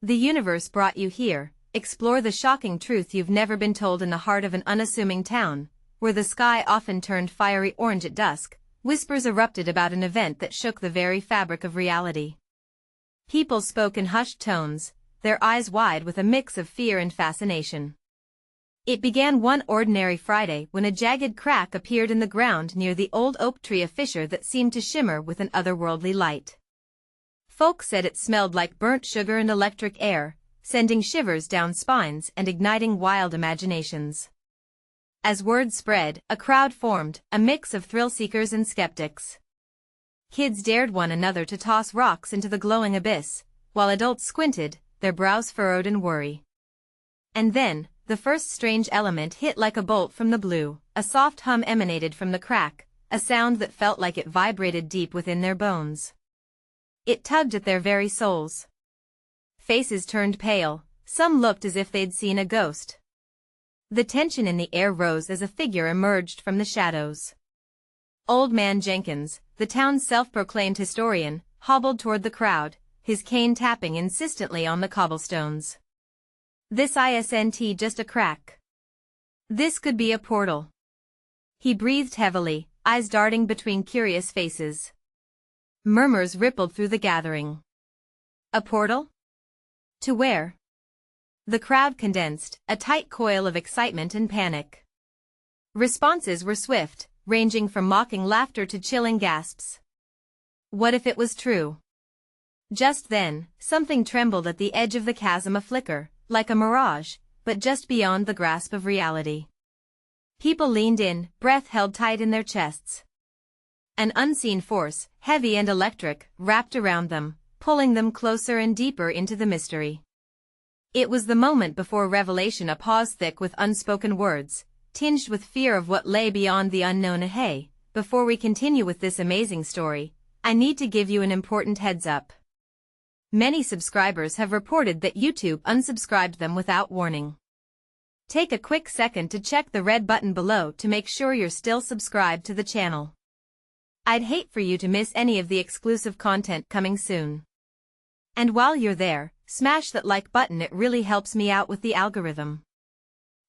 The universe brought you here. Explore the shocking truth you've never been told. In the heart of an unassuming town, where the sky often turned fiery orange at dusk, whispers erupted about an event that shook the very fabric of reality. People spoke in hushed tones, their eyes wide with a mix of fear and fascination. It began one ordinary Friday when a jagged crack appeared in the ground near the old oak tree, a fissure that seemed to shimmer with an otherworldly light. Folk said it smelled like burnt sugar and electric air, sending shivers down spines and igniting wild imaginations. As word spread, a crowd formed, a mix of thrill-seekers and skeptics. Kids dared one another to toss rocks into the glowing abyss, while adults squinted, their brows furrowed in worry. And then, the first strange element hit like a bolt from the blue. A soft hum emanated from the crack, a sound that felt like it vibrated deep within their bones. It tugged at their very souls. Faces turned pale, some looked as if they'd seen a ghost. The tension in the air rose as a figure emerged from the shadows. Old Man Jenkins, the town's self-proclaimed historian, hobbled toward the crowd, his cane tapping insistently on the cobblestones. "This isn't just a crack. This could be a portal." He breathed heavily, eyes darting between curious faces. Murmurs rippled through the gathering. A portal? To where? The crowd condensed, a tight coil of excitement and panic. Responses were swift, ranging from mocking laughter to chilling gasps. What if it was true? Just then, something trembled at the edge of the chasm, a flicker, like a mirage, but just beyond the grasp of reality. People leaned in, breath held tight in their chests. An unseen force, heavy and electric, wrapped around them, pulling them closer and deeper into the mystery. It was the moment before revelation, a pause thick with unspoken words, tinged with fear of what lay beyond the unknown. Hey, before we continue with this amazing story, I need to give you an important heads up. Many subscribers have reported that YouTube unsubscribed them without warning. Take a quick second to check the red button below to make sure you're still subscribed to the channel. I'd hate for you to miss any of the exclusive content coming soon. And while you're there, smash that like button, it really helps me out with the algorithm.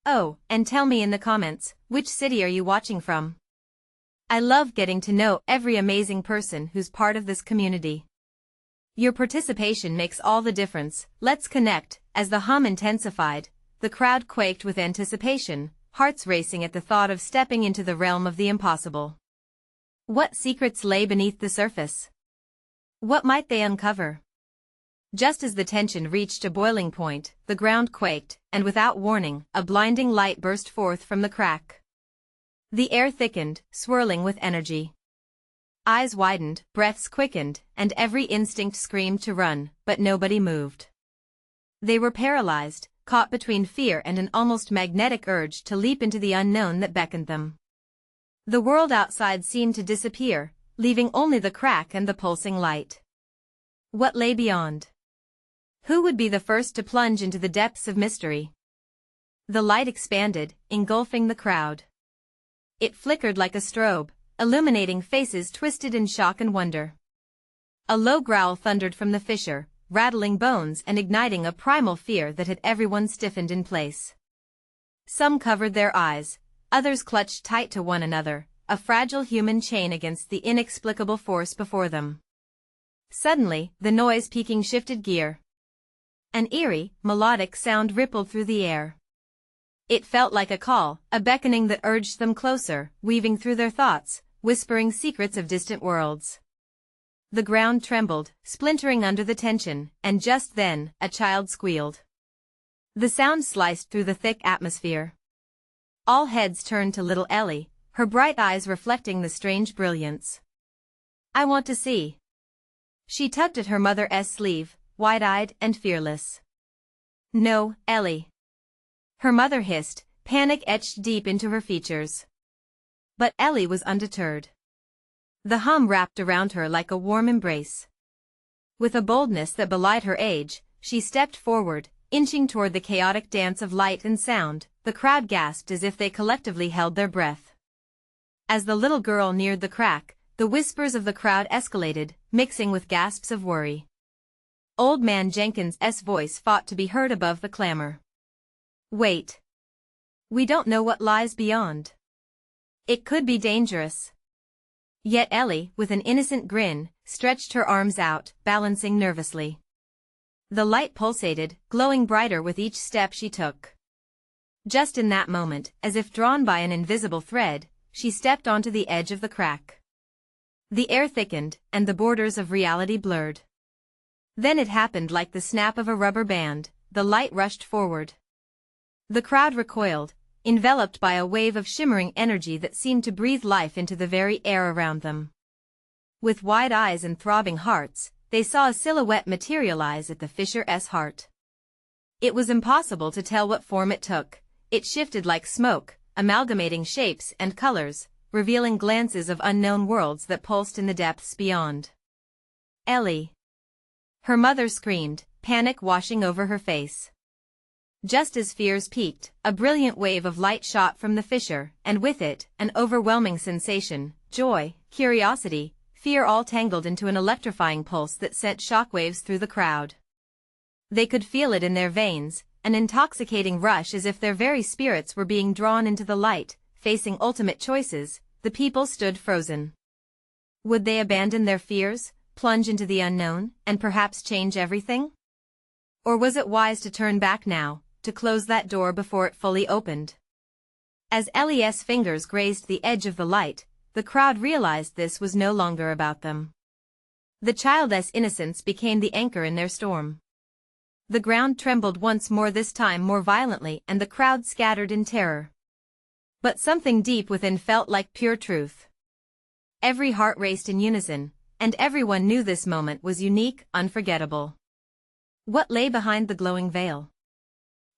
Oh, and tell me in the comments, which city are you watching from? I love getting to know every amazing person who's part of this community. Your participation makes all the difference. Let's connect. As the hum intensified, the crowd quaked with anticipation, hearts racing at the thought of stepping into the realm of the impossible. What secrets lay beneath the surface? What might they uncover? Just as the tension reached a boiling point, the ground quaked, and without warning, a blinding light burst forth from the crack. The air thickened, swirling with energy. Eyes widened, breaths quickened, and every instinct screamed to run, but nobody moved. They were paralyzed, caught between fear and an almost magnetic urge to leap into the unknown that beckoned them. The world outside seemed to disappear, leaving only the crack and the pulsing light. What lay beyond? Who would be the first to plunge into the depths of mystery? The light expanded, engulfing the crowd. It flickered like a strobe, illuminating faces twisted in shock and wonder. A low growl thundered from the fissure, rattling bones and igniting a primal fear that had everyone stiffened in place. Some covered their eyes, others clutched tight to one another, a fragile human chain against the inexplicable force before them. Suddenly, the noise peaking shifted gear. An eerie, melodic sound rippled through the air. It felt like a call, a beckoning that urged them closer, weaving through their thoughts, whispering secrets of distant worlds. The ground trembled, splintering under the tension, and just then, a child squealed. The sound sliced through the thick atmosphere. All heads turned to little Ellie, her bright eyes reflecting the strange brilliance. "I want to see." She tugged at her mother's sleeve, wide-eyed and fearless. "No, Ellie." Her mother hissed, panic etched deep into her features. But Ellie was undeterred. The hum wrapped around her like a warm embrace. With a boldness that belied her age, she stepped forward, inching toward the chaotic dance of light and sound. The crowd gasped as if they collectively held their breath. As the little girl neared the crack, the whispers of the crowd escalated, mixing with gasps of worry. Old Man Jenkins's voice fought to be heard above the clamor. Wait. We don't know what lies beyond. It could be dangerous. Yet Ellie, with an innocent grin, stretched her arms out, balancing nervously. The light pulsated, glowing brighter with each step she took. Just in that moment, as if drawn by an invisible thread, she stepped onto the edge of the crack. The air thickened, and the borders of reality blurred. Then it happened like the snap of a rubber band, the light rushed forward. The crowd recoiled, enveloped by a wave of shimmering energy that seemed to breathe life into the very air around them. With wide eyes and throbbing hearts, they saw a silhouette materialize at the fisher's heart. It was impossible to tell what form it took. It shifted like smoke, amalgamating shapes and colors, revealing glances of unknown worlds that pulsed in the depths beyond. Ellie! Her mother screamed, panic washing over her face. Just as fears peaked, a brilliant wave of light shot from the fissure, and with it, an overwhelming sensation, joy, curiosity, fear all tangled into an electrifying pulse that sent shockwaves through the crowd. They could feel it in their veins, an intoxicating rush as if their very spirits were being drawn into the light. Facing ultimate choices, the people stood frozen. Would they abandon their fears, plunge into the unknown, and perhaps change everything? Or was it wise to turn back now, to close that door before it fully opened? As Ellie's fingers grazed the edge of the light, the crowd realized this was no longer about them. The child's innocence became the anchor in their storm. The ground trembled once more, this time more violently, and the crowd scattered in terror. But something deep within felt like pure truth. Every heart raced in unison, and everyone knew this moment was unique, unforgettable. What lay behind the glowing veil?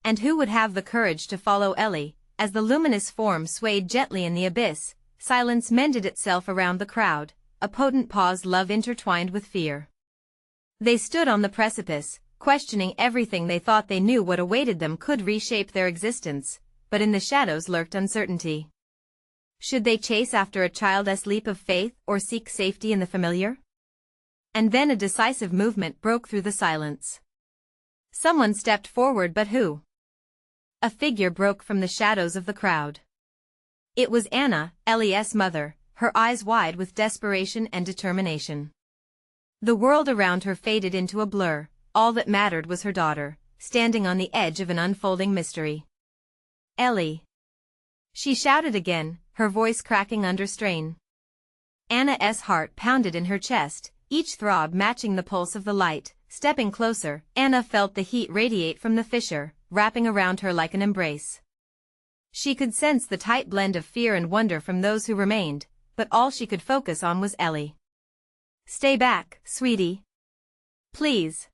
And who would have the courage to follow Ellie? As the luminous form swayed gently in the abyss, silence mended itself around the crowd, a potent pause, love intertwined with fear. They stood on the precipice, questioning everything. They thought they knew what awaited them could reshape their existence, but in the shadows lurked uncertainty. Should they chase after a child's leap of faith or seek safety in the familiar? And then a decisive movement broke through the silence. Someone stepped forward, but who? A figure broke from the shadows of the crowd. It was Anna, Ellie's mother, her eyes wide with desperation and determination. The world around her faded into a blur. All that mattered was her daughter, standing on the edge of an unfolding mystery. Ellie! She shouted again, her voice cracking under strain. Anna's heart pounded in her chest, each throb matching the pulse of the light. Stepping closer, Anna felt the heat radiate from the fissure, wrapping around her like an embrace. She could sense the tight blend of fear and wonder from those who remained, but all she could focus on was Ellie. Stay back, sweetie. Please.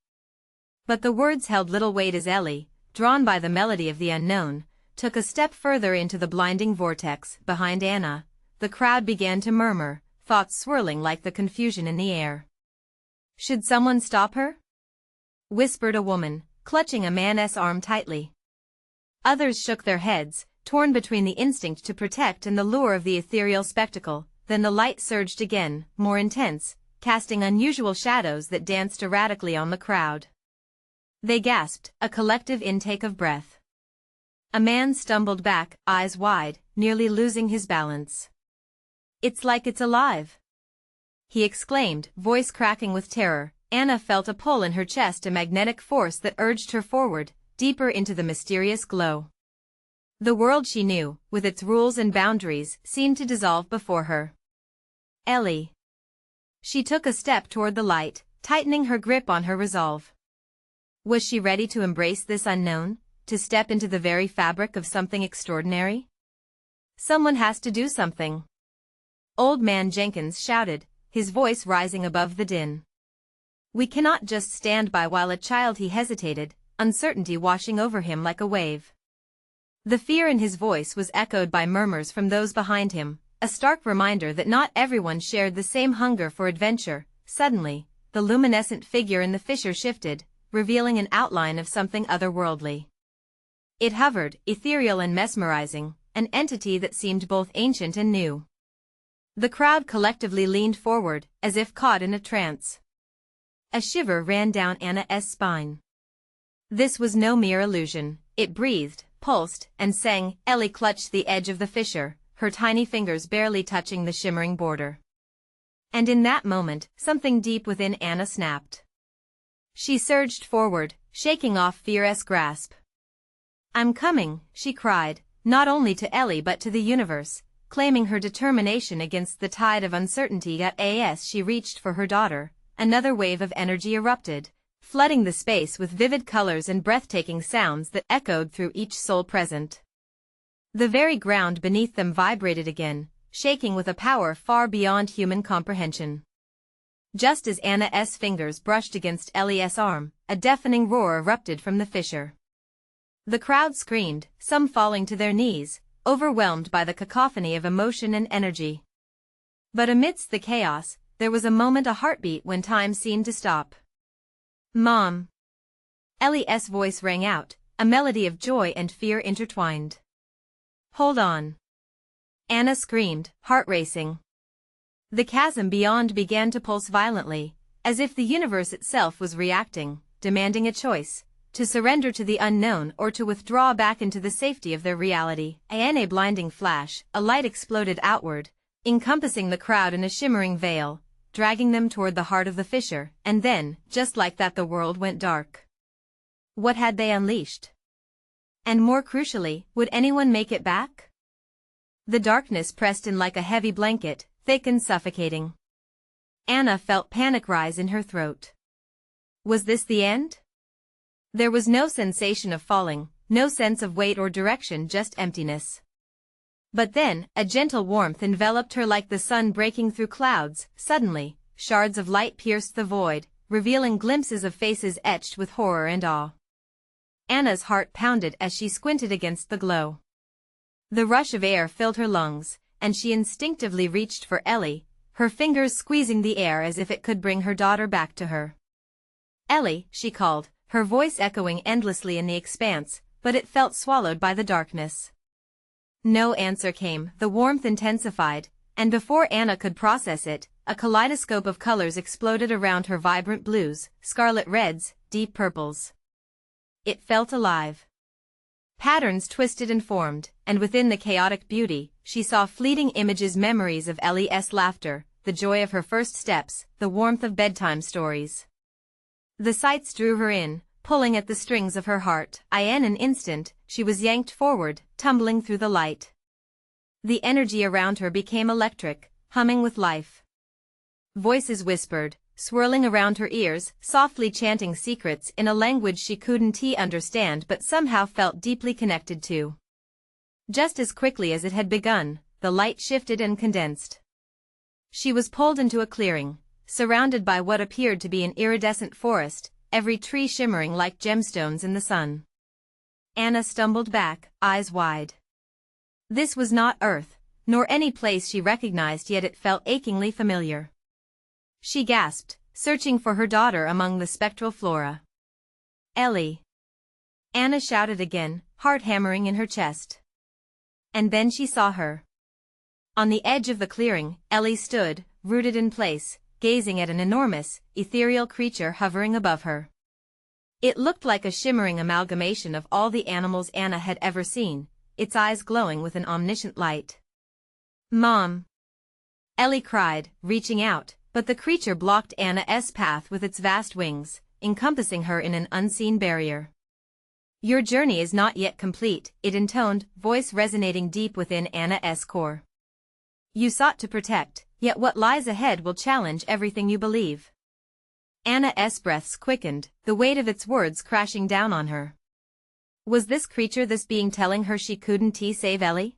But the words held little weight as Ellie, drawn by the melody of the unknown, took a step further into the blinding vortex. Behind Anna, the crowd began to murmur, thoughts swirling like the confusion in the air. Should someone stop her? Whispered a woman, clutching a man's arm tightly. Others shook their heads, torn between the instinct to protect and the lure of the ethereal spectacle. Then the light surged again, more intense, casting unusual shadows that danced erratically on the crowd. They gasped, a collective intake of breath. A man stumbled back, eyes wide, nearly losing his balance. It's like it's alive! He exclaimed, voice cracking with terror. Anna felt a pull in her chest, a magnetic force that urged her forward, deeper into the mysterious glow. The world she knew, with its rules and boundaries, seemed to dissolve before her. Ellie. She took a step toward the light, tightening her grip on her resolve. Was she ready to embrace this unknown, to step into the very fabric of something extraordinary? Someone has to do something. Old Man Jenkins shouted, his voice rising above the din. We cannot just stand by while a child. He hesitated, uncertainty washing over him like a wave. The fear in his voice was echoed by murmurs from those behind him, a stark reminder that not everyone shared the same hunger for adventure. Suddenly, the luminescent figure in the fissure shifted, revealing an outline of something otherworldly. It hovered, ethereal and mesmerizing, an entity that seemed both ancient and new. The crowd collectively leaned forward, as if caught in a trance. A shiver ran down Anna's spine. This was no mere illusion. It breathed, pulsed, and sang. Ellie clutched the edge of the fissure, her tiny fingers barely touching the shimmering border. And in that moment, something deep within Anna snapped. She surged forward, shaking off fear's grasp. "I'm coming," she cried, not only to Ellie but to the universe, claiming her determination against the tide of uncertainty. As she reached for her daughter, another wave of energy erupted, flooding the space with vivid colors and breathtaking sounds that echoed through each soul present. The very ground beneath them vibrated again, shaking with a power far beyond human comprehension. Just as Anna's fingers brushed against Ellie's arm, a deafening roar erupted from the fissure. The crowd screamed, some falling to their knees, overwhelmed by the cacophony of emotion and energy. But amidst the chaos, there was a moment, a heartbeat, when time seemed to stop. "Mom!" Ellie's voice rang out, a melody of joy and fear intertwined. "Hold on!" Anna screamed, heart racing. The chasm beyond began to pulse violently, as if the universe itself was reacting, demanding a choice, to surrender to the unknown or to withdraw back into the safety of their reality. In a blinding flash, a light exploded outward, encompassing the crowd in a shimmering veil, dragging them toward the heart of the fissure, and then, just like that, the world went dark. What had they unleashed? And more crucially, would anyone make it back? The darkness pressed in like a heavy blanket, thick and suffocating. Anna felt panic rise in her throat. Was this the end? There was no sensation of falling, no sense of weight or direction, just emptiness. But then, a gentle warmth enveloped her like the sun breaking through clouds. Suddenly, shards of light pierced the void, revealing glimpses of faces etched with horror and awe. Anna's heart pounded as she squinted against the glow. The rush of air filled her lungs, and she instinctively reached for Ellie, her fingers squeezing the air as if it could bring her daughter back to her. "Ellie," she called, her voice echoing endlessly in the expanse, but it felt swallowed by the darkness. No answer came. The warmth intensified, and before Anna could process it, a kaleidoscope of colors exploded around her: vibrant blues, scarlet reds, deep purples. It felt alive. Patterns twisted and formed, and within the chaotic beauty, she saw fleeting images, memories of Ellie's laughter, the joy of her first steps, the warmth of bedtime stories. The sights drew her in, pulling at the strings of her heart. In an instant, she was yanked forward, tumbling through the light. The energy around her became electric, humming with life. Voices whispered, swirling around her ears, softly chanting secrets in a language she couldn't understand but somehow felt deeply connected to. Just as quickly as it had begun, the light shifted and condensed. She was pulled into a clearing, surrounded by what appeared to be an iridescent forest, every tree shimmering like gemstones in the sun. Anna stumbled back, eyes wide. This was not Earth, nor any place she recognized, yet it felt achingly familiar. She gasped, searching for her daughter among the spectral flora. "Ellie!" Anna shouted again, heart hammering in her chest. And then she saw her. On the edge of the clearing, Ellie stood, rooted in place, gazing at an enormous, ethereal creature hovering above her. It looked like a shimmering amalgamation of all the animals Anna had ever seen, its eyes glowing with an omniscient light. "Mom!" Ellie cried, reaching out, but the creature blocked Anna's path with its vast wings, encompassing her in an unseen barrier. "Your journey is not yet complete," it intoned, voice resonating deep within Anna's core. "You sought to protect, yet what lies ahead will challenge everything you believe." Anna's breaths quickened, the weight of its words crashing down on her. Was this creature, this being, telling her she couldn't save Ellie?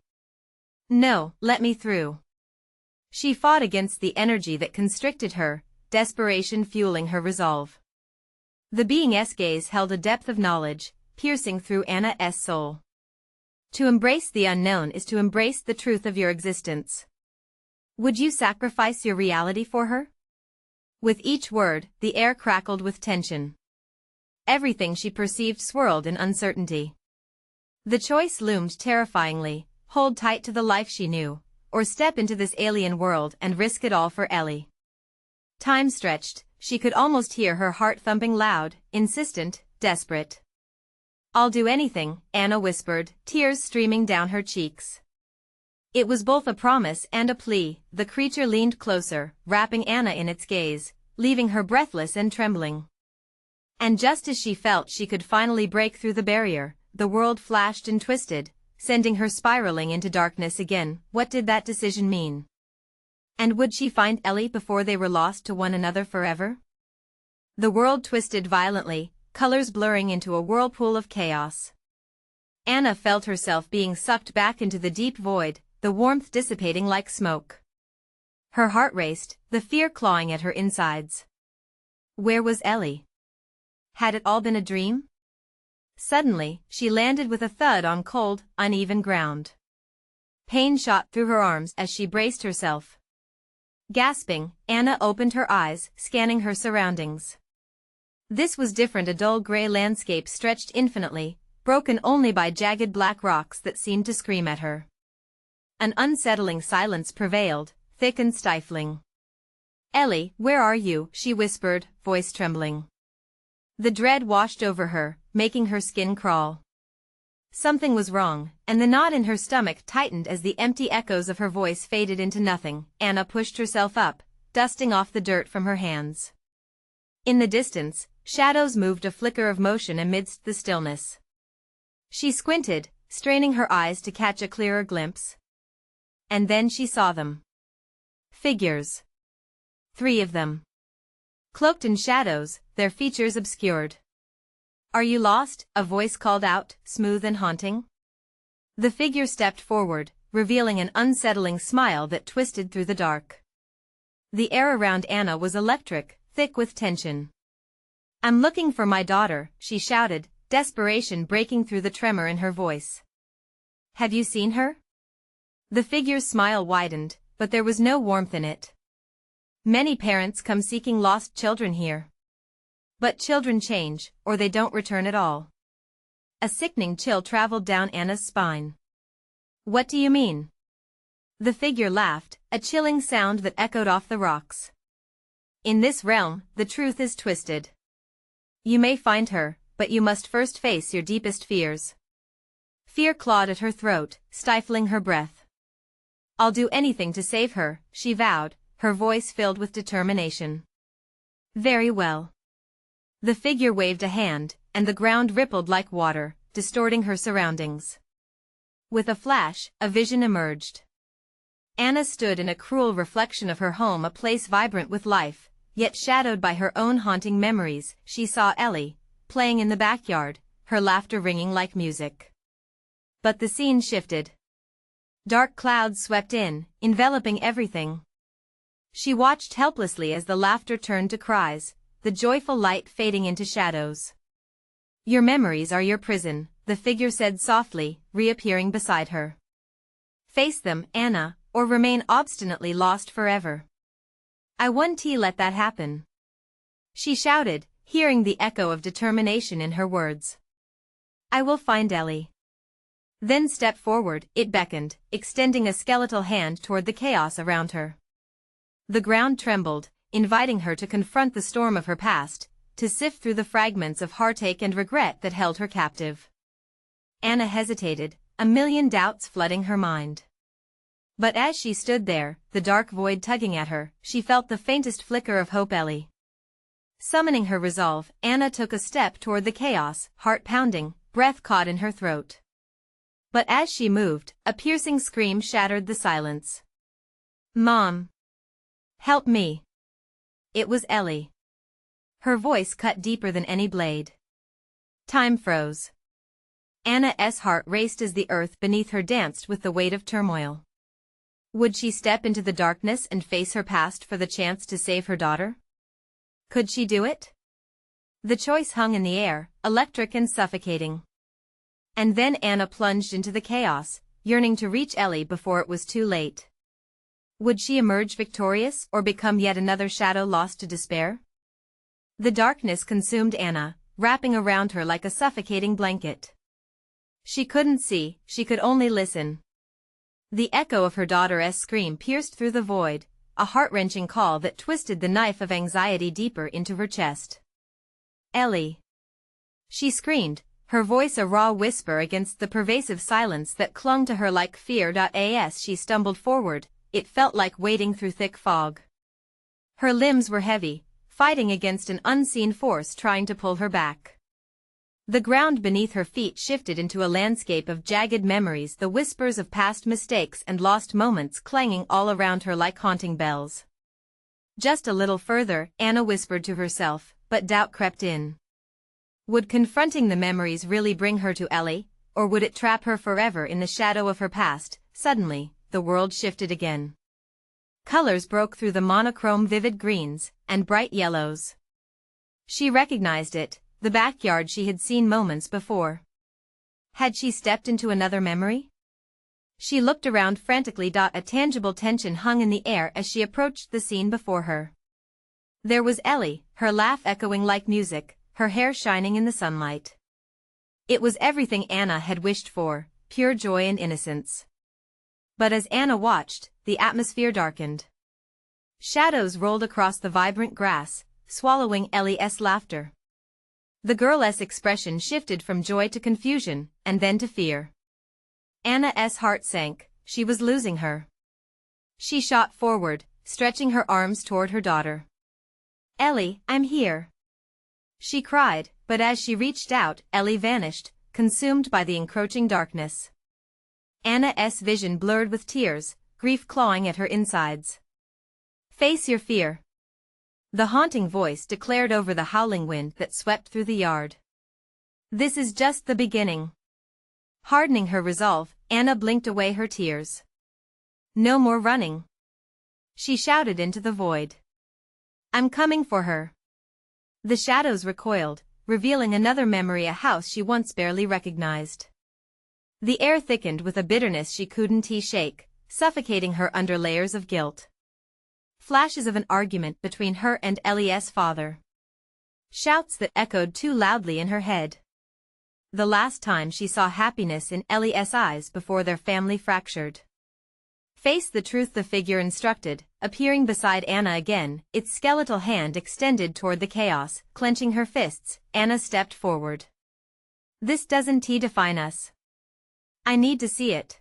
"No, let me through." She fought against the energy that constricted her, desperation fueling her resolve. The being's gaze held a depth of knowledge, piercing through Anna's soul. To embrace the unknown is to embrace the truth of your existence. Would you sacrifice your reality for her? With each word, the air crackled with tension. Everything she perceived swirled in uncertainty. The choice loomed terrifyingly: hold tight to the life she knew, or step into this alien world and risk it all for Ellie. Time stretched, she could almost hear her heart thumping loud, insistent, desperate. "I'll do anything," Anna whispered, tears streaming down her cheeks. It was both a promise and a plea. The creature leaned closer, wrapping Anna in its gaze, leaving her breathless and trembling. And just as she felt she could finally break through the barrier, the world flashed and twisted, sending her spiraling into darkness again. What did that decision mean? And would she find Ellie before they were lost to one another forever? The world twisted violently, colors blurring into a whirlpool of chaos. Anna felt herself being sucked back into the deep void, the warmth dissipating like smoke. Her heart raced, the fear clawing at her insides. Where was Ellie? Had it all been a dream? Suddenly, she landed with a thud on cold, uneven ground. Pain shot through her arms as she braced herself. Gasping, Anna opened her eyes, scanning her surroundings. This was different. A dull gray landscape stretched infinitely, broken only by jagged black rocks that seemed to scream at her. An unsettling silence prevailed, thick and stifling. "Ellie, where are you?" she whispered, voice trembling. The dread washed over her, making her skin crawl. Something was wrong, and the knot in her stomach tightened as the empty echoes of her voice faded into nothing. Anna pushed herself up, dusting off the dirt from her hands. In the distance, shadows moved, a flicker of motion amidst the stillness. She squinted, straining her eyes to catch a clearer glimpse. And then she saw them. Figures. 3 of them. Cloaked in shadows, their features obscured. "Are you lost?" a voice called out, smooth and haunting. The figure stepped forward, revealing an unsettling smile that twisted through the dark. The air around Anna was electric, thick with tension. "I'm looking for my daughter," she shouted, desperation breaking through the tremor in her voice. "Have you seen her?" The figure's smile widened, but there was no warmth in it. "Many parents come seeking lost children here. But children change, or they don't return at all." A sickening chill traveled down Anna's spine. "What do you mean?" The figure laughed, a chilling sound that echoed off the rocks. "In this realm, the truth is twisted. You may find her, but you must first face your deepest fears." Fear clawed at her throat, stifling her breath. "I'll do anything to save her," she vowed, her voice filled with determination. "Very well." The figure waved a hand, and the ground rippled like water, distorting her surroundings. With a flash, a vision emerged. Anna stood in a cruel reflection of her home, a place vibrant with life, yet shadowed by her own haunting memories. She saw Ellie, playing in the backyard, her laughter ringing like music. But the scene shifted. Dark clouds swept in, enveloping everything. She watched helplessly as the laughter turned to cries, the joyful light fading into shadows. "Your memories are your prison," the figure said softly, reappearing beside her. "Face them, Anna, or remain obstinately lost forever." "I won't let that happen," she shouted, hearing the echo of determination in her words. "I will find Ellie." Then step forward, it beckoned, extending a skeletal hand toward the chaos around her. The ground trembled, inviting her to confront the storm of her past, to sift through the fragments of heartache and regret that held her captive. Anna hesitated, a million doubts flooding her mind. But as she stood there, the dark void tugging at her, she felt the faintest flicker of hope. Ellie. Summoning her resolve, Anna took a step toward the chaos, heart pounding, breath caught in her throat. But as she moved, a piercing scream shattered the silence. "Mom! Help me!" It was Ellie. Her voice cut deeper than any blade. Time froze. Anna's heart raced as the earth beneath her danced with the weight of turmoil. Would she step into the darkness and face her past for the chance to save her daughter? Could she do it? The choice hung in the air, electric and suffocating. And then Anna plunged into the chaos, yearning to reach Ellie before it was too late. Would she emerge victorious or become yet another shadow lost to despair? The darkness consumed Anna, wrapping around her like a suffocating blanket. She couldn't see, she could only listen. The echo of her daughter's scream pierced through the void, a heart-wrenching call that twisted the knife of anxiety deeper into her chest. "Ellie!" She screamed, her voice a raw whisper against the pervasive silence that clung to her like fear. As she stumbled forward, it felt like wading through thick fog. Her limbs were heavy, fighting against an unseen force trying to pull her back. The ground beneath her feet shifted into a landscape of jagged memories, the whispers of past mistakes and lost moments clanging all around her like haunting bells. Just a little further, Anna whispered to herself, but doubt crept in. Would confronting the memories really bring her to Ellie, or would it trap her forever in the shadow of her past? Suddenly, the world shifted again. Colors broke through the monochrome vivid greens and bright yellows. She recognized it, the backyard she had seen moments before. Had she stepped into another memory? She looked around frantically. A tangible tension hung in the air as she approached the scene before her. There was Ellie, her laugh echoing like music, her hair shining in the sunlight. It was everything Anna had wished for, pure joy and innocence. But as Anna watched, the atmosphere darkened. Shadows rolled across the vibrant grass, swallowing Ellie's laughter. The girl's expression shifted from joy to confusion, and then to fear. Anna's heart sank, she was losing her. She shot forward, stretching her arms toward her daughter. "Ellie, I'm here!" she cried, but as she reached out, Ellie vanished, consumed by the encroaching darkness. Anna's vision blurred with tears, grief clawing at her insides. "Face your fear," the haunting voice declared over the howling wind that swept through the yard. "This is just the beginning." Hardening her resolve, Anna blinked away her tears. "No more running," she shouted into the void. "I'm coming for her." The shadows recoiled, revealing another memory, a house she once barely recognized. The air thickened with a bitterness she couldn't shake, suffocating her under layers of guilt. Flashes of an argument between her and Ellie's father. Shouts that echoed too loudly in her head. The last time she saw happiness in Ellie's eyes before their family fractured. "Face the truth," the figure instructed, appearing beside Anna again, its skeletal hand extended toward the chaos. Clenching her fists, Anna stepped forward. "This doesn't define us. I need to see it."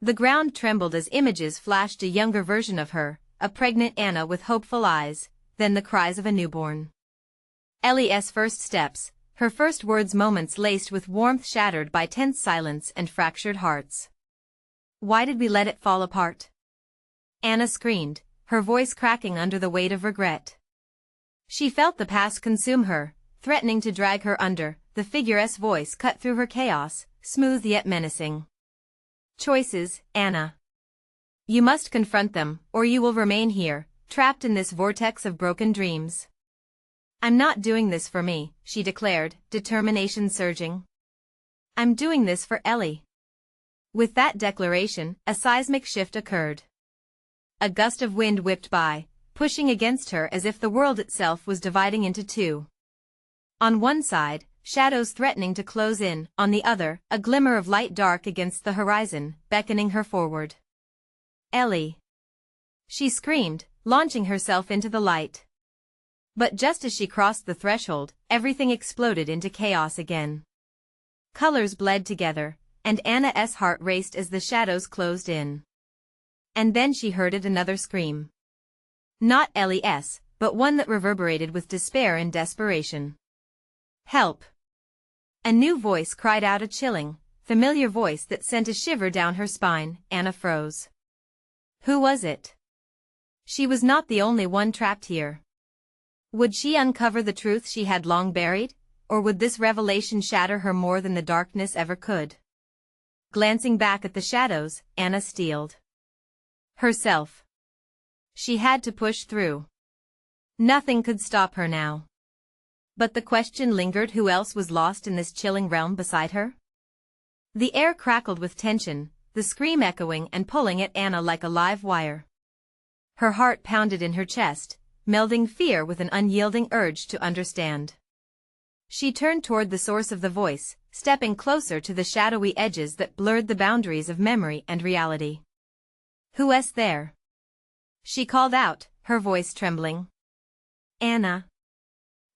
The ground trembled as images flashed, a younger version of her, a pregnant Anna with hopeful eyes, then the cries of a newborn. Ellie's first steps, her first words, moments laced with warmth shattered by tense silence and fractured hearts. "Why did we let it fall apart?" Anna screamed, her voice cracking under the weight of regret. She felt the past consume her, threatening to drag her under. The figure's voice cut through her chaos, smooth yet menacing. "Choices, Anna. You must confront them, or you will remain here, trapped in this vortex of broken dreams." "I'm not doing this for me," she declared, determination surging. "I'm doing this for Ellie." With that declaration, a seismic shift occurred. A gust of wind whipped by, pushing against her as if the world itself was dividing into two. On one side, shadows threatening to close in, on the other, a glimmer of light dark against the horizon, beckoning her forward. "Ellie!" she screamed, launching herself into the light. But just as she crossed the threshold, everything exploded into chaos again. Colors bled together, and Anna's heart raced as the shadows closed in. And then she heard another scream. Not Ellie's, but one that reverberated with despair and desperation. "Help!" A new voice cried out, a chilling, familiar voice that sent a shiver down her spine. Anna froze. Who was it? She was not the only one trapped here. Would she uncover the truth she had long buried, or would this revelation shatter her more than the darkness ever could? Glancing back at the shadows, Anna steeled herself. She had to push through. Nothing could stop her now. But the question lingered, who else was lost in this chilling realm beside her? The air crackled with tension, the scream echoing and pulling at Anna like a live wire. Her heart pounded in her chest, melding fear with an unyielding urge to understand. She turned toward the source of the voice, stepping closer to the shadowy edges that blurred the boundaries of memory and reality. Who's there? She called out, her voice trembling. Anna.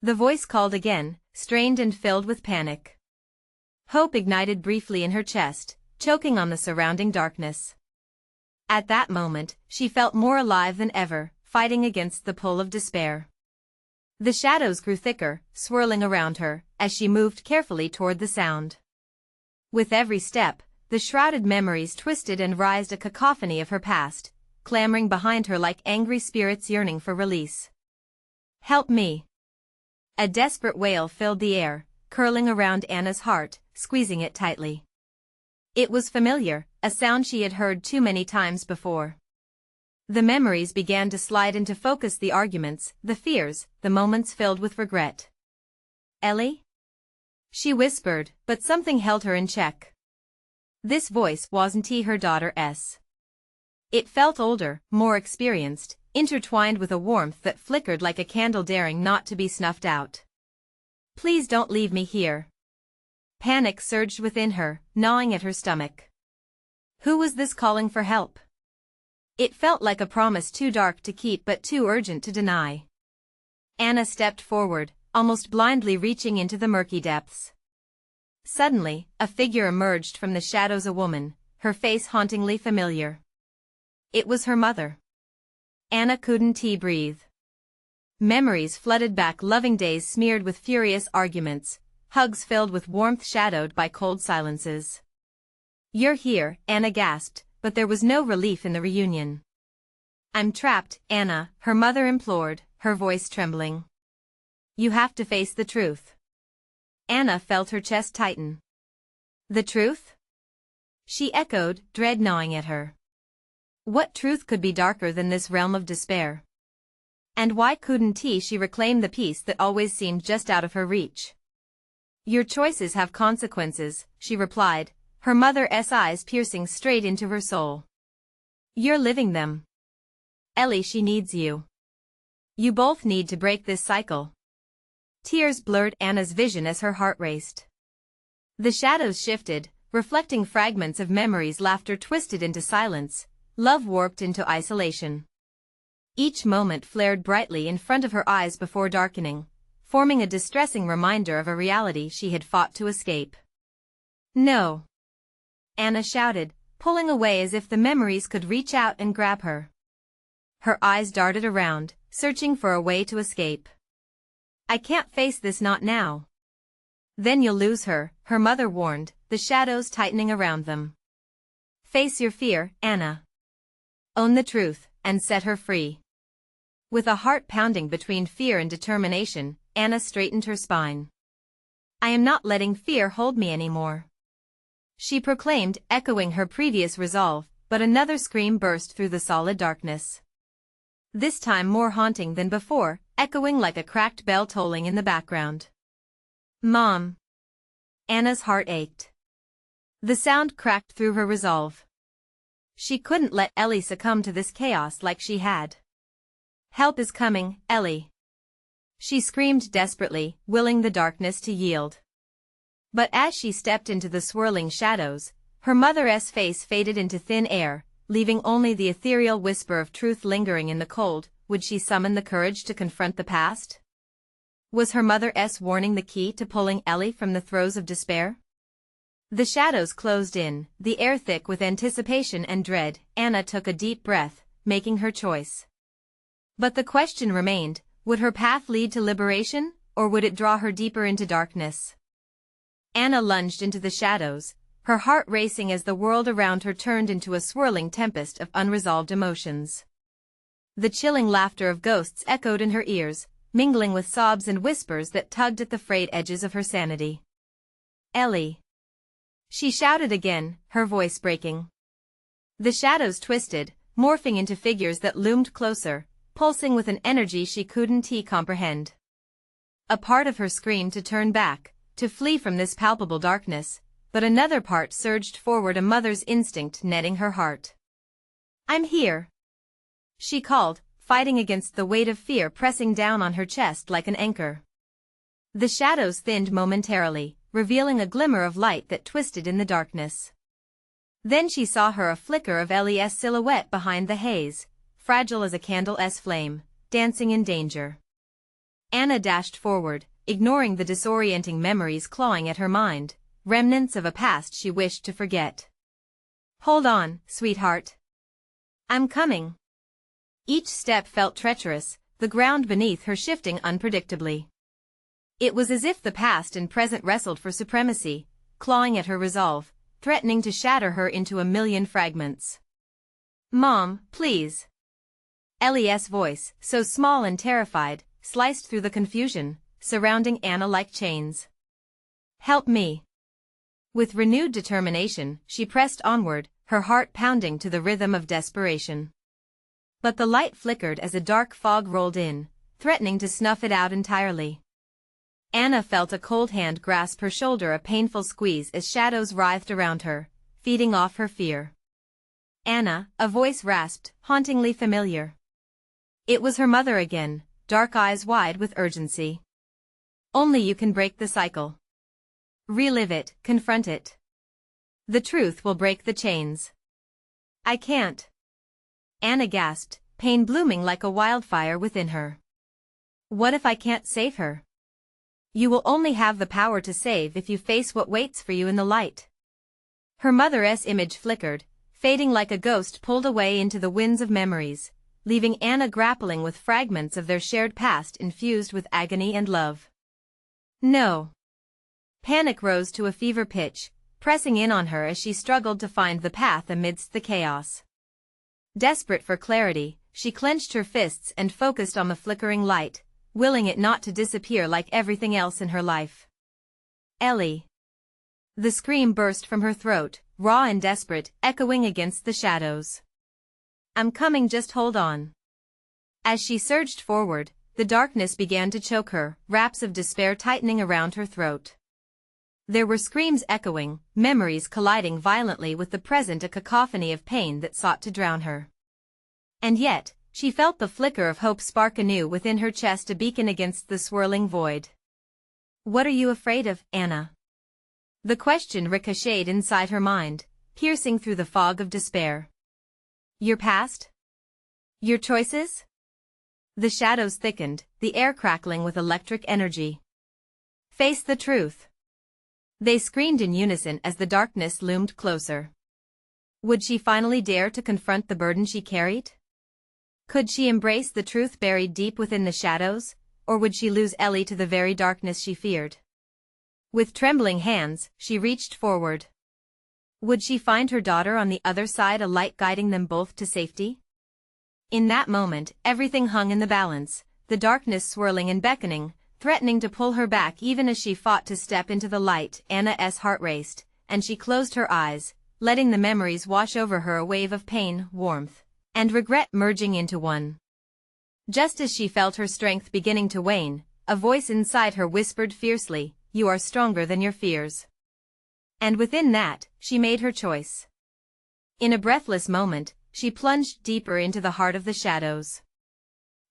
The voice called again, strained and filled with panic. Hope ignited briefly in her chest, choking on the surrounding darkness. At that moment, she felt more alive than ever, fighting against the pull of despair. The shadows grew thicker, swirling around her, as she moved carefully toward the sound. With every step, the shrouded memories twisted and writhed a cacophony of her past, clamoring behind her like angry spirits yearning for release. Help me! A desperate wail filled the air, curling around Anna's heart, squeezing it tightly. It was familiar, a sound she had heard too many times before. The memories began to slide into focus, the arguments, the fears, the moments filled with regret. Ellie? She whispered, but something held her in check. This voice wasn't her daughter's. It felt older, more experienced, intertwined with a warmth that flickered like a candle daring not to be snuffed out. Please don't leave me here. Panic surged within her, gnawing at her stomach. Who was this calling for help? It felt like a promise too dark to keep but too urgent to deny. Anna stepped forward, almost blindly reaching into the murky depths. Suddenly, a figure emerged from the shadows, a woman, her face hauntingly familiar. It was her mother. Anna couldn't breathe. Memories flooded back, loving days smeared with furious arguments, hugs filled with warmth shadowed by cold silences. You're here, Anna gasped, but there was no relief in the reunion. I'm trapped, Anna, her mother implored, her voice trembling. You have to face the truth. Anna felt her chest tighten. The truth? She echoed, dread gnawing at her. What truth could be darker than this realm of despair? And why couldn't she reclaim the peace that always seemed just out of her reach? Your choices have consequences, she replied, her mother's eyes piercing straight into her soul. You're living them. Ellie, she needs you. You both need to break this cycle. Tears blurred Anna's vision as her heart raced. The shadows shifted, reflecting fragments of memories, laughter twisted into silence, love warped into isolation. Each moment flared brightly in front of her eyes before darkening, forming a distressing reminder of a reality she had fought to escape. No! Anna shouted, pulling away as if the memories could reach out and grab her. Her eyes darted around, searching for a way to escape. I can't face this, not now. Then you'll lose her, her mother warned, the shadows tightening around them. Face your fear, Anna. Own the truth, and set her free. With a heart pounding between fear and determination, Anna straightened her spine. I am not letting fear hold me anymore. She proclaimed, echoing her previous resolve, but another scream burst through the solid darkness. This time more haunting than before, echoing like a cracked bell tolling in the background. Mom! Anna's heart ached. The sound cracked through her resolve. She couldn't let Ellie succumb to this chaos like she had. Help is coming, Ellie. She screamed desperately, willing the darkness to yield. But as she stepped into the swirling shadows, her mother's face faded into thin air, leaving only the ethereal whisper of truth lingering in the cold. Would she summon the courage to confront the past? Was her mother's warning the key to pulling Ellie from the throes of despair? The shadows closed in, the air thick with anticipation and dread. Anna took a deep breath, making her choice. But the question remained, would her path lead to liberation, or would it draw her deeper into darkness? Anna lunged into the shadows, her heart racing as the world around her turned into a swirling tempest of unresolved emotions. The chilling laughter of ghosts echoed in her ears, mingling with sobs and whispers that tugged at the frayed edges of her sanity. Ellie! She shouted again, her voice breaking. The shadows twisted, morphing into figures that loomed closer, pulsing with an energy she couldn't comprehend. A part of her screamed to turn back, to flee from this palpable darkness, but another part surged forward, a mother's instinct netting her heart. I'm here! She called, fighting against the weight of fear pressing down on her chest like an anchor. The shadows thinned momentarily, revealing a glimmer of light that twisted in the darkness. Then she saw her, a flicker of Ellie's silhouette behind the haze, fragile as a candle's flame, dancing in danger. Anna dashed forward, ignoring the disorienting memories clawing at her mind, remnants of a past she wished to forget. "Hold on, sweetheart. I'm coming." Each step felt treacherous, the ground beneath her shifting unpredictably. It was as if the past and present wrestled for supremacy, clawing at her resolve, threatening to shatter her into a million fragments. "Mom, please." Ellie's voice, so small and terrified, sliced through the confusion, surrounding Anna like chains. "Help me." With renewed determination, she pressed onward, her heart pounding to the rhythm of desperation. But the light flickered as a dark fog rolled in, threatening to snuff it out entirely. Anna felt a cold hand grasp her shoulder, a painful squeeze as shadows writhed around her, feeding off her fear. "Anna," a voice rasped, hauntingly familiar. It was her mother again, dark eyes wide with urgency. "Only you can break the cycle. Relive it, confront it. The truth will break the chains." "I can't." Anna gasped, pain blooming like a wildfire within her. "What if I can't save her?" "You will only have the power to save if you face what waits for you in the light." Her mother's image flickered, fading like a ghost pulled away into the winds of memories, leaving Anna grappling with fragments of their shared past infused with agony and love. "No." Panic rose to a fever pitch, pressing in on her as she struggled to find the path amidst the chaos. Desperate for clarity, she clenched her fists and focused on the flickering light, willing it not to disappear like everything else in her life. "Ellie." The scream burst from her throat, raw and desperate, echoing against the shadows. "I'm coming, just hold on." As she surged forward, the darkness began to choke her, wraps of despair tightening around her throat. There were screams echoing, memories colliding violently with the present, a cacophony of pain that sought to drown her. And yet, she felt the flicker of hope spark anew within her chest, a beacon against the swirling void. "What are you afraid of, Anna?" The question ricocheted inside her mind, piercing through the fog of despair. "Your past? Your choices?" The shadows thickened, the air crackling with electric energy. "Face the truth." They screamed in unison as the darkness loomed closer. Would she finally dare to confront the burden she carried? Could she embrace the truth buried deep within the shadows, or would she lose Ellie to the very darkness she feared? With trembling hands, she reached forward. Would she find her daughter on the other side, a light guiding them both to safety? In that moment, everything hung in the balance, the darkness swirling and beckoning, threatening to pull her back even as she fought to step into the light. Anna's heart raced, and she closed her eyes, letting the memories wash over her, a wave of pain, warmth, and regret merging into one. Just as she felt her strength beginning to wane, a voice inside her whispered fiercely, "You are stronger than your fears." And within that, she made her choice. In a breathless moment, she plunged deeper into the heart of the shadows.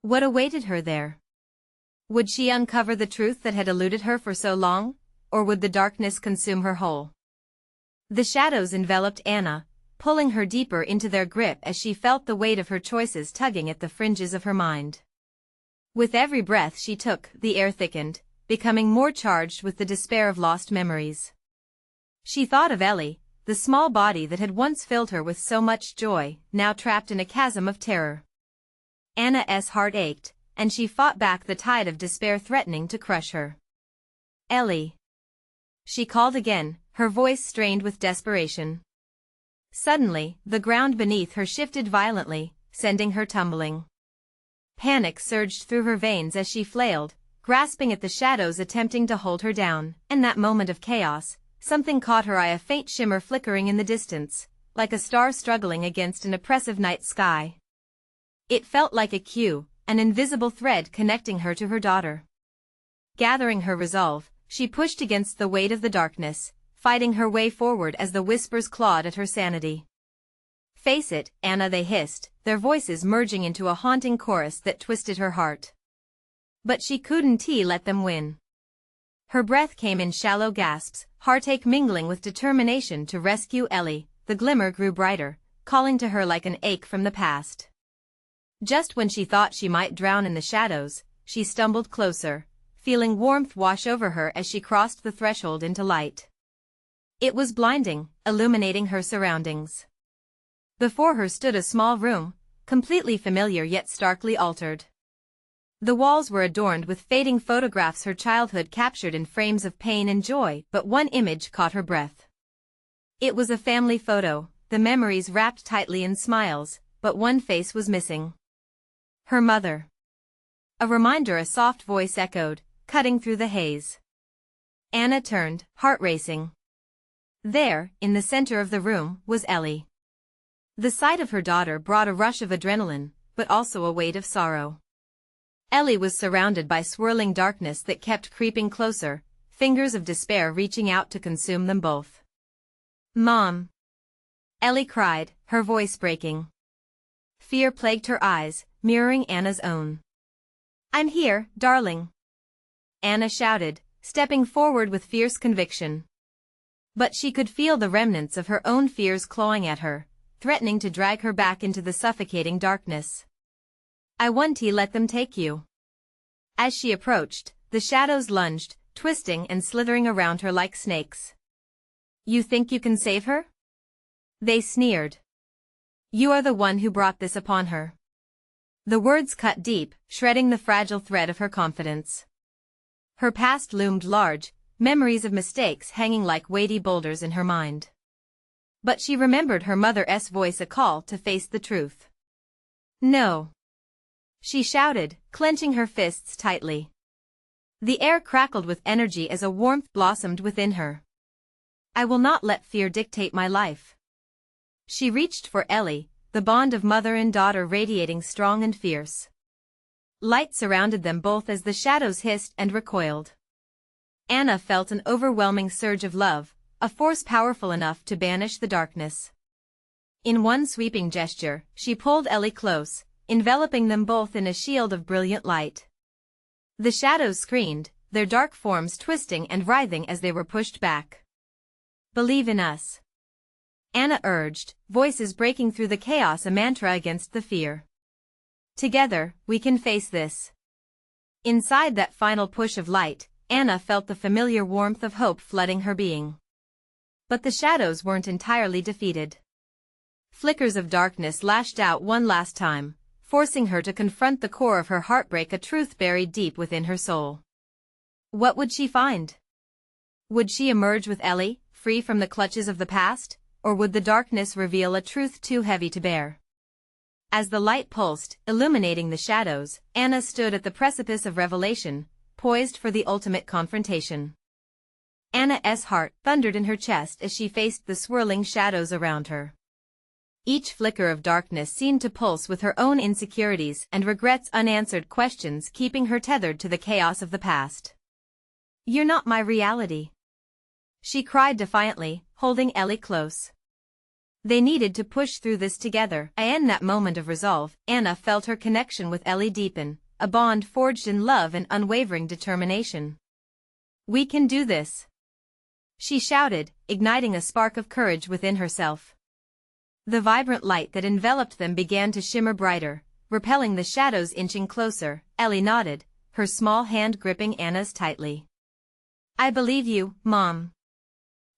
What awaited her there? Would she uncover the truth that had eluded her for so long, or would the darkness consume her whole? The shadows enveloped Anna, pulling her deeper into their grip as she felt the weight of her choices tugging at the fringes of her mind. With every breath she took, the air thickened, becoming more charged with the despair of lost memories. She thought of Ellie, the small body that had once filled her with so much joy, now trapped in a chasm of terror. Anna's heart ached, and she fought back the tide of despair threatening to crush her. "Ellie." She called again, her voice strained with desperation. Suddenly, the ground beneath her shifted violently, sending her tumbling. Panic surged through her veins as she flailed, grasping at the shadows, attempting to hold her down. In that moment of chaos, something caught her eye, a faint shimmer flickering in the distance, like a star struggling against an oppressive night sky. It felt like a cue, an invisible thread connecting her to her daughter. Gathering her resolve, she pushed against the weight of the darkness, fighting her way forward as the whispers clawed at her sanity. "Face it, Anna," they hissed, their voices merging into a haunting chorus that twisted her heart. But she couldn't let them win. Her breath came in shallow gasps, heartache mingling with determination to rescue Ellie. The glimmer grew brighter, calling to her like an ache from the past. Just when she thought she might drown in the shadows, she stumbled closer, feeling warmth wash over her as she crossed the threshold into light. It was blinding, illuminating her surroundings. Before her stood a small room, completely familiar yet starkly altered. The walls were adorned with fading photographs her childhood captured in frames of pain and joy, but one image caught her breath. It was a family photo, the memories wrapped tightly in smiles, but one face was missing. Her mother. A reminder, a soft voice echoed, cutting through the haze. Anna turned, heart racing. There, in the center of the room, was Ellie. The sight of her daughter brought a rush of adrenaline, but also a weight of sorrow. Ellie was surrounded by swirling darkness that kept creeping closer, fingers of despair reaching out to consume them both. "Mom!" Ellie cried, her voice breaking. Fear plagued her eyes, mirroring Anna's own. "I'm here, darling," Anna shouted, stepping forward with fierce conviction. But she could feel the remnants of her own fears clawing at her, threatening to drag her back into the suffocating darkness. "I won't let them take you." As she approached, the shadows lunged, twisting and slithering around her like snakes. "You think you can save her?" they sneered. "You are the one who brought this upon her." The words cut deep, shredding the fragile thread of her confidence. Her past loomed large, memories of mistakes hanging like weighty boulders in her mind. But she remembered her mother's voice, a call to face the truth. "No!" she shouted, clenching her fists tightly. The air crackled with energy as a warmth blossomed within her. "I will not let fear dictate my life." She reached for Ellie, the bond of mother and daughter radiating strong and fierce. Light surrounded them both as the shadows hissed and recoiled. Anna felt an overwhelming surge of love, a force powerful enough to banish the darkness. In one sweeping gesture, she pulled Ellie close, enveloping them both in a shield of brilliant light. The shadows screamed, their dark forms twisting and writhing as they were pushed back. "Believe in us," Anna urged, voices breaking through the chaos, a mantra against the fear. "Together, we can face this." Inside that final push of light, Anna felt the familiar warmth of hope flooding her being. But the shadows weren't entirely defeated. Flickers of darkness lashed out one last time, forcing her to confront the core of her heartbreak, a truth buried deep within her soul. What would she find? Would she emerge with Ellie, free from the clutches of the past, or would the darkness reveal a truth too heavy to bear? As the light pulsed, illuminating the shadows, Anna stood at the precipice of revelation, poised for the ultimate confrontation. Anna's heart thundered in her chest as she faced the swirling shadows around her. Each flicker of darkness seemed to pulse with her own insecurities and regrets, unanswered questions keeping her tethered to the chaos of the past. "You're not my reality," she cried defiantly, holding Ellie close. They needed to push through this together. In that moment of resolve, Anna felt her connection with Ellie deepen, a bond forged in love and unwavering determination. "We can do this," she shouted, igniting a spark of courage within herself. The vibrant light that enveloped them began to shimmer brighter, repelling the shadows inching closer. Ellie nodded, her small hand gripping Anna's tightly. "I believe you, Mom."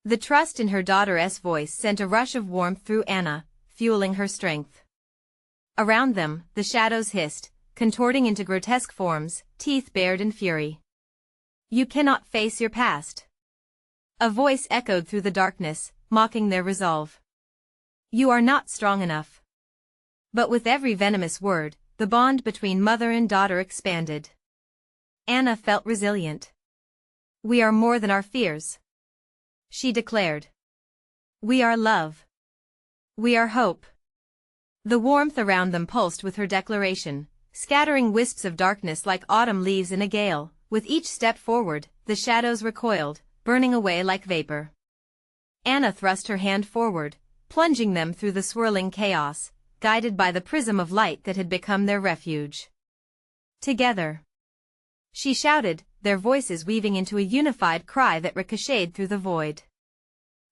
The trust in her daughter's voice sent a rush of warmth through Anna, fueling her strength. Around them, the shadows hissed, contorting into grotesque forms, teeth bared in fury. "You cannot face your past." A voice echoed through the darkness, mocking their resolve. "You are not strong enough." But with every venomous word, the bond between mother and daughter expanded. Anna felt resilient. "We are more than our fears," she declared. "We are love. We are hope." The warmth around them pulsed with her declaration, scattering wisps of darkness like autumn leaves in a gale. With each step forward, the shadows recoiled, burning away like vapor. Anna thrust her hand forward, plunging them through the swirling chaos, guided by the prism of light that had become their refuge. "Together," she shouted, their voices weaving into a unified cry that ricocheted through the void.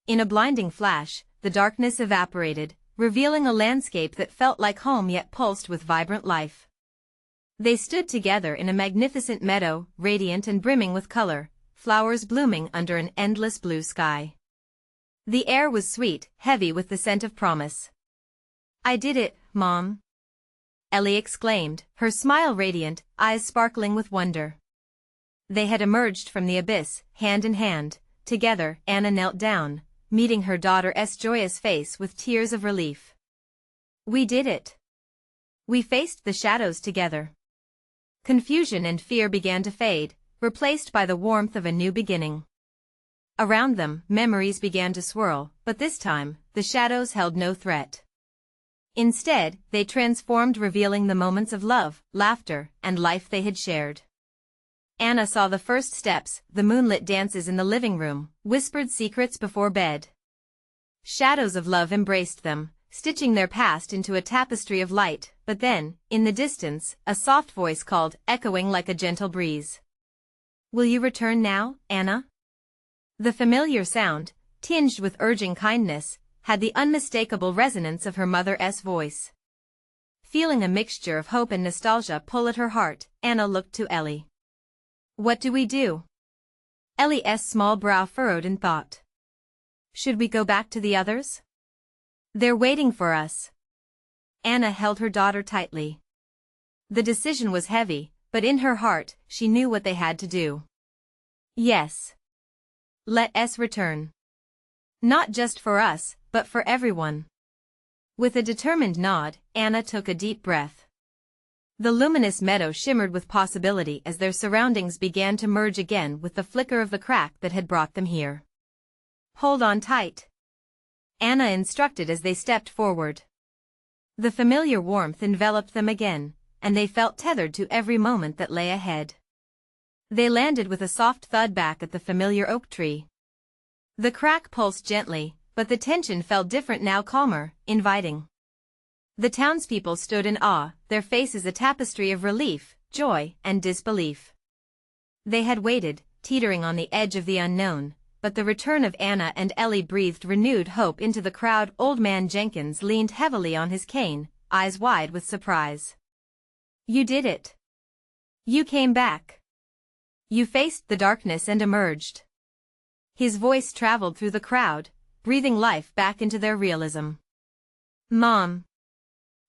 In a blinding flash, the darkness evaporated, revealing a landscape that felt like home yet pulsed with vibrant life. They stood together in a magnificent meadow, radiant and brimming with color, flowers blooming under an endless blue sky. The air was sweet, heavy with the scent of promise. "I did it, Mom," Ellie exclaimed, her smile radiant, eyes sparkling with wonder. They had emerged from the abyss, hand in hand. Together, Anna knelt down, meeting her daughter's joyous face with tears of relief. "We did it. We faced the shadows together." Confusion and fear began to fade, replaced by the warmth of a new beginning. Around them, memories began to swirl, but this time, the shadows held no threat. Instead, they transformed, revealing the moments of love, laughter, and life they had shared. Anna saw the first steps, the moonlit dances in the living room, whispered secrets before bed. Shadows of love embraced them, stitching their past into a tapestry of light, but then, in the distance, a soft voice called, echoing like a gentle breeze. "Will you return now, Anna?" The familiar sound, tinged with urging kindness, had the unmistakable resonance of her mother's voice. Feeling a mixture of hope and nostalgia pull at her heart, Anna looked to Ellie. "What do we do?" Ellie's small brow furrowed in thought. "Should we go back to the others? They're waiting for us." Anna held her daughter tightly. The decision was heavy, but in her heart, she knew what they had to do. "Yes. Let us return. Not just for us, but for everyone." With a determined nod, Anna took a deep breath. The luminous meadow shimmered with possibility as their surroundings began to merge again with the flicker of the crack that had brought them here. "Hold on tight," Anna instructed as they stepped forward. The familiar warmth enveloped them again, and they felt tethered to every moment that lay ahead. They landed with a soft thud back at the familiar oak tree. The crack pulsed gently, but the tension felt different now, calmer, inviting. The townspeople stood in awe, their faces a tapestry of relief, joy, and disbelief. They had waited, teetering on the edge of the unknown, but the return of Anna and Ellie breathed renewed hope into the crowd. Old Man Jenkins leaned heavily on his cane, eyes wide with surprise. "You did it. You came back. You faced the darkness and emerged." His voice traveled through the crowd, breathing life back into their realism. "Mom."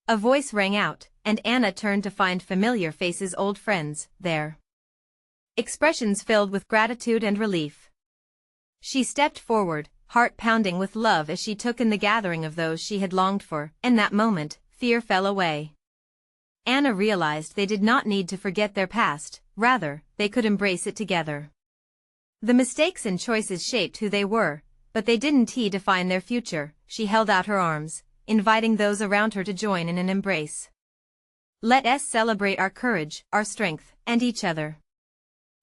A voice rang out, and Anna turned to find familiar faces, old friends, there. Expressions filled with gratitude and relief. She stepped forward, heart pounding with love as she took in the gathering of those she had longed for. In that moment, fear fell away. Anna realized they did not need to forget their past, rather, they could embrace it together. The mistakes and choices shaped who they were, but they didn't define their future. She held out her arms, inviting those around her to join in an embrace. "Let us celebrate our courage, our strength, and each other."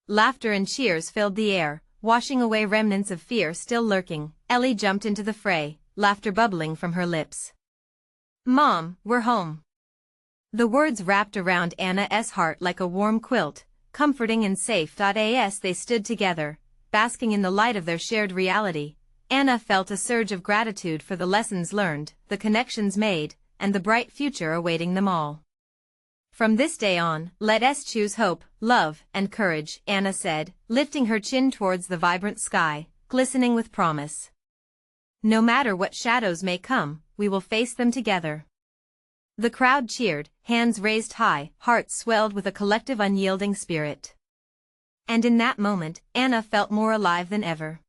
Laughter and cheers filled the air, washing away remnants of fear still lurking. Ellie jumped into the fray, laughter bubbling from her lips. "Mom, we're home." The words wrapped around Anna's heart like a warm quilt, comforting and safe. As they stood together, basking in the light of their shared reality, Anna felt a surge of gratitude for the lessons learned, the connections made, and the bright future awaiting them all. "From this day on, let us choose hope, love, and courage," Anna said, lifting her chin towards the vibrant sky, glistening with promise. "No matter what shadows may come, we will face them together." The crowd cheered, hands raised high, hearts swelled with a collective unyielding spirit. And in that moment, Anna felt more alive than ever.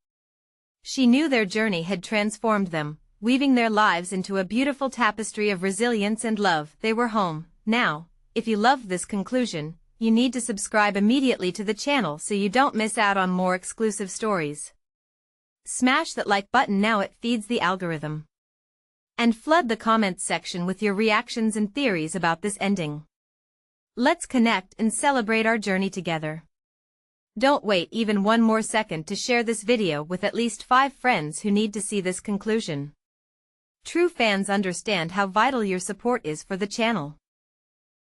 She knew their journey had transformed them, weaving their lives into a beautiful tapestry of resilience and love. They were home. Now, if you loved this conclusion, you need to subscribe immediately to the channel so you don't miss out on more exclusive stories. Smash that like button now, it feeds the algorithm. And flood the comments section with your reactions and theories about this ending. Let's connect and celebrate our journey together. Don't wait even one more second to share this video with at least 5 friends who need to see this conclusion. True fans understand how vital your support is for the channel.